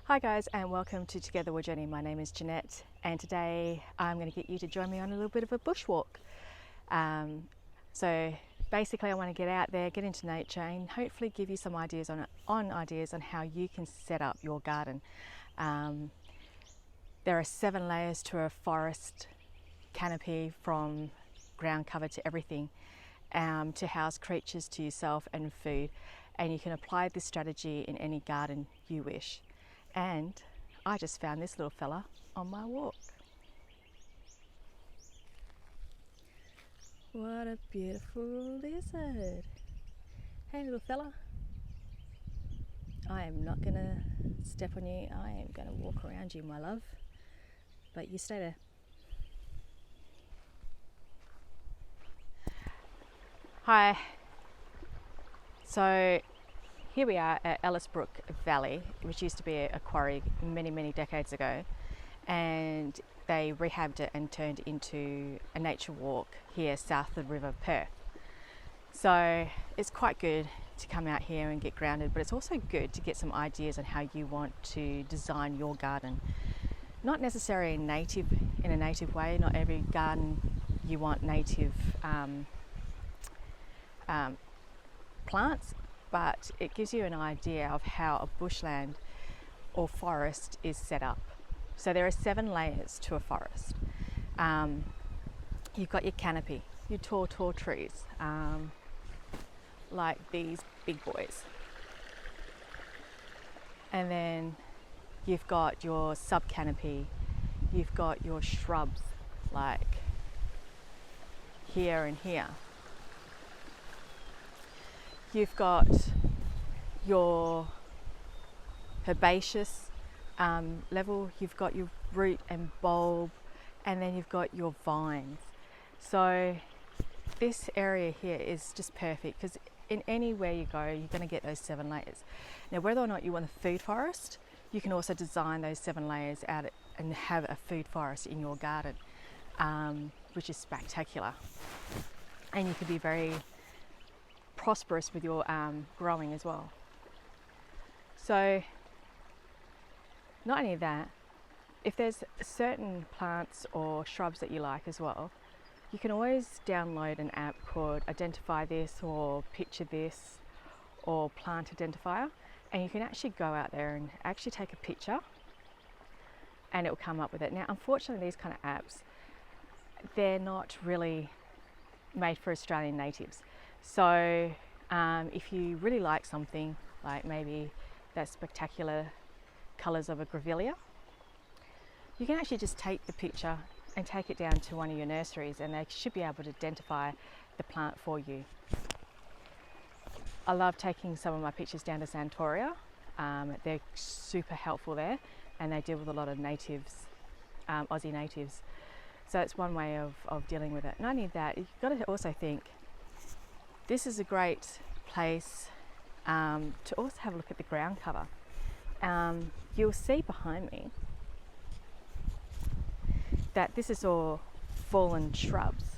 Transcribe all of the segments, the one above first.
Hi guys, and welcome to Together We're Journey. My name is Jeanette, and today I'm going to get you to join me on a little bit of a bushwalk. So basically I want to get out there, get into nature, and hopefully give you some ideas on how you can set up your garden. There are 7 layers to a forest canopy, from ground cover to everything, to house creatures, to yourself, and food. And you can apply this strategy in any garden you wish. And I just found this little fella on my walk. What a beautiful lizard. Hey little fella. I am not gonna step on you. I am gonna walk around you, my love. But you stay there. Hi. So here we are at Ellisbrook Valley, which used to be a quarry many decades ago, and they rehabbed it and turned into a nature walk here south of the River Perth. So it's quite good to come out here and get grounded, but it's also good to get some ideas on how you want to design your garden. Not necessarily in a native way. Not every garden you want native plants, but it gives you an idea of how a bushland or forest is set up. So there are 7 layers to a forest. You've got your canopy, your tall trees, like these big boys. And then you've got your sub-canopy, you've got your shrubs like here and here. You've got your herbaceous level, you've got your root and bulb, and then you've got your vines. So this area here is just perfect, because in anywhere you go, you're going to get those 7 layers. Now, whether or not you want a food forest, you can also design those 7 layers out and have a food forest in your garden, which is spectacular. And you can be very prosperous with your growing as well. So not only that, if there's certain plants or shrubs that you like as well, you can always download an app called Identify This or Picture This or Plant Identifier, and you can actually go out there and actually take a picture and it will come up with it. Now, unfortunately, these kind of apps, they're not really made for Australian natives. So if you really like something, like maybe that spectacular colours of a grevillea, you can actually just take the picture and take it down to one of your nurseries, and they should be able to identify the plant for you. I love taking some of my pictures down to Santoria. They're super helpful there, and they deal with a lot of natives, Aussie natives. So it's one way of dealing with it. Not only that, you've got to also think, this is a great place to also have a look at the ground cover. You'll see behind me that this is all fallen shrubs,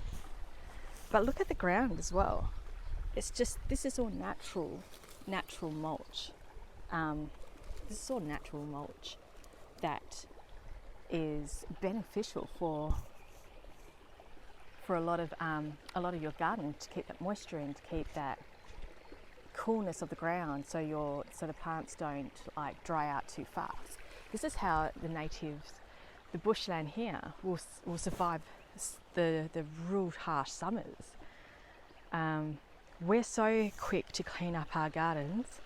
but look at the ground as well. It's just, this is all natural mulch. This is all natural mulch that is beneficial for a lot of your garden, to keep that moisture in, to keep that coolness of the ground, so the plants don't like dry out too fast. This is how the natives, the bushland here, will survive the real harsh summers. We're so quick to clean up our gardens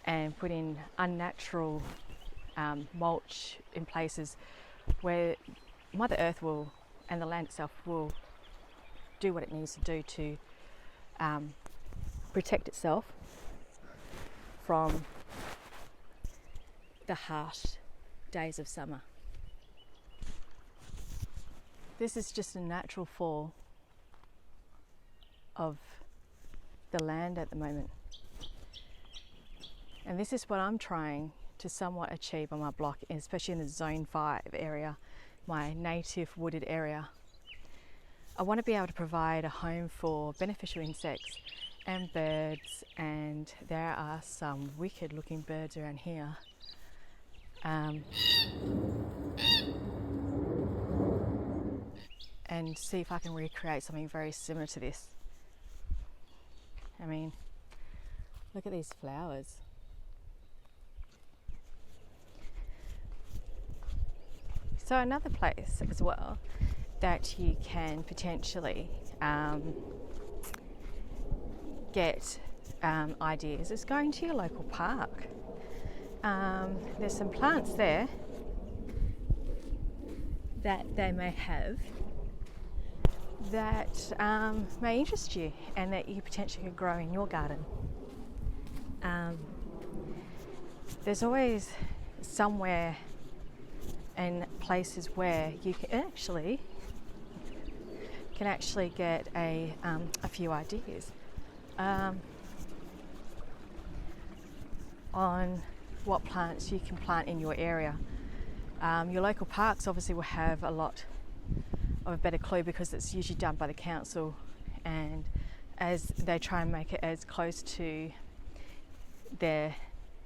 and put in unnatural mulch in places where Mother Earth will, and the land itself will, do what it needs to do to protect itself from the harsh days of summer. This is just a natural fall of the land at the moment. And this is what I'm trying to somewhat achieve on my block, especially in the Zone 5 area, my native wooded area. I want to be able to provide a home for beneficial insects and birds, and there are some wicked looking birds around here. and see if I can recreate something very similar to this. I mean, look at these flowers. So another place as well that you can potentially get ideas is going to your local park. There's some plants there that they may have that may interest you and that you potentially could grow in your garden. There's always somewhere and places where you can actually get a few ideas on what plants you can plant in your area. Your local parks obviously will have a lot of a better clue because it's usually done by the council, and as they try and make it as close to their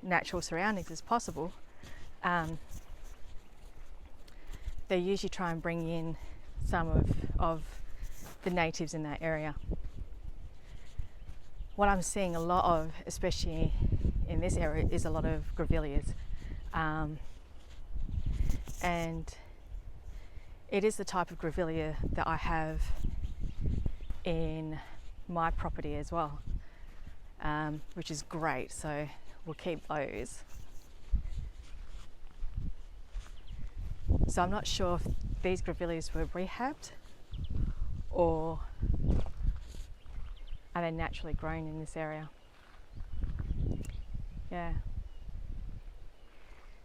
natural surroundings as possible, they usually try and bring in some of the natives in that area. What I'm seeing a lot of, especially in this area, is a lot of grevilleas, and it is the type of grevillea that I have in my property as well, which is great, so we'll keep those. So I'm not sure if these grevilleas were rehabbed or are they naturally grown in this area.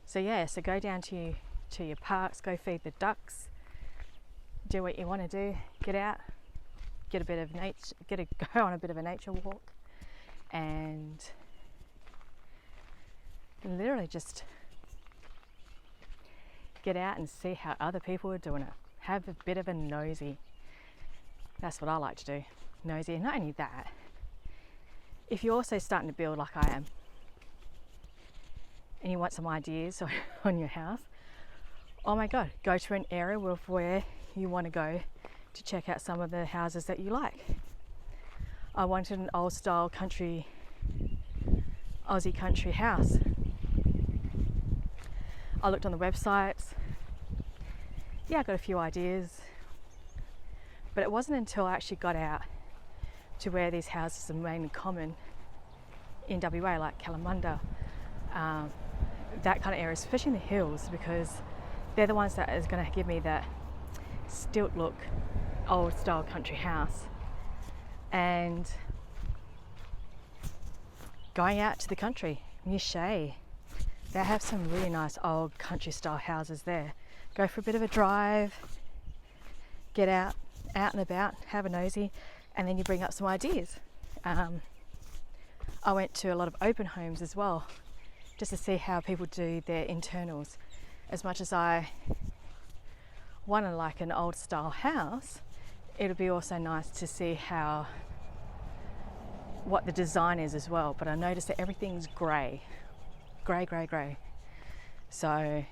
So go down to your parks, go feed the ducks, do what you want to do, get out, get a bit of nature, go on a bit of a nature walk, and literally just get out and see how other people are doing it. Have a bit of a nosy. That's what I like to do, nosy. And not only that, if you're also starting to build like I am, and you want some ideas on your house, oh my God, go to an area where you want to go to check out some of the houses that you like. I wanted an old style country, Aussie country house. I looked on the websites. Yeah, I got a few ideas, but it wasn't until I actually got out to where these houses are mainly common in WA, like Kalamunda, that kind of area, especially in the hills, because they're the ones that is going to give me that stilt look, old style country house. And going out to the country, near Shea, they have some really nice old country style houses there. Go for a bit of a drive, get out and about, have a nosy, and then you bring up some ideas. I went to a lot of open homes as well, just to see how people do their internals. As much as I wanted like an old style house, it would be also nice to see what the design is as well. But I noticed that everything's grey. So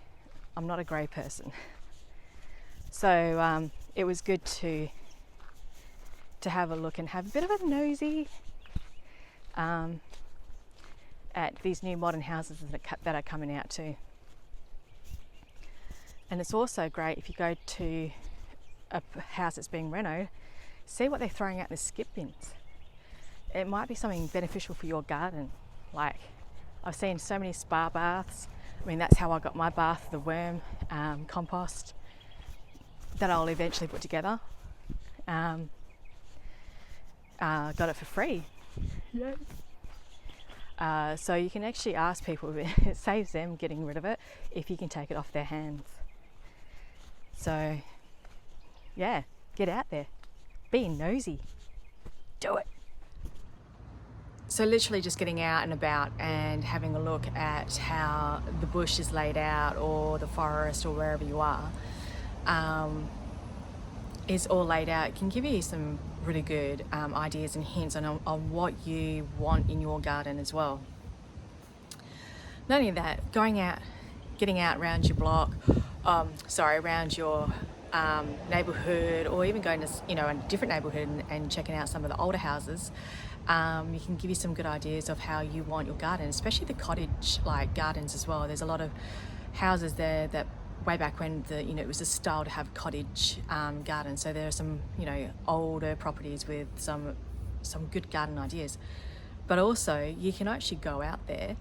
I'm not a grey person. So it was good to have a look and have a bit of a nosy at these new modern houses that are coming out too. And it's also great if you go to a house that's being renovated, see what they're throwing out in the skip bins. It might be something beneficial for your garden. Like, I've seen so many spa baths. I mean, that's how I got my bath, the worm compost that I'll eventually put together. Got it for free. Yay. So you can actually ask people, it saves them getting rid of it if you can take it off their hands. So yeah, get out there, be nosy, do it. So literally just getting out and about and having a look at how the bush is laid out, or the forest, or wherever you are, is all laid out. It can give you some really good ideas and hints on what you want in your garden as well. Not only that, going out getting out around your block, around your neighborhood, or even going to, a different neighborhood and checking out some of the older houses, you can give you some good ideas of how you want your garden, especially the cottage like gardens as well. There's a lot of houses there that way back when it was a style to have cottage gardens. So there are some older properties with some good garden ideas. But also you can actually go out there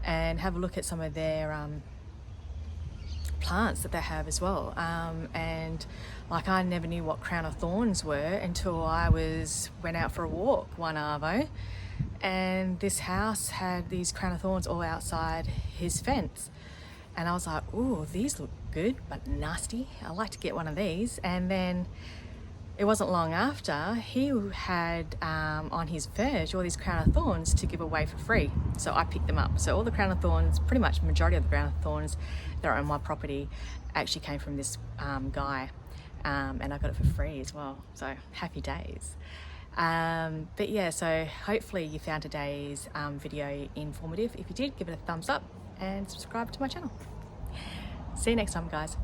and have a look at some of their plants that they have as well. And like, I never knew what crown of thorns were until I went out for a walk one arvo, and this house had these crown of thorns all outside his fence. And I was like, ooh, these look good, but nasty. I'd like to get one of these. And then it wasn't long after, he had on his verge all these crown of thorns to give away for free. So I picked them up. So all the crown of thorns, pretty much majority of the crown of thorns that are on my property actually came from this guy. And I got it for free as well. So happy days. But yeah, so hopefully you found today's video informative. If you did, give it a thumbs up and subscribe to my channel. See you next time, guys.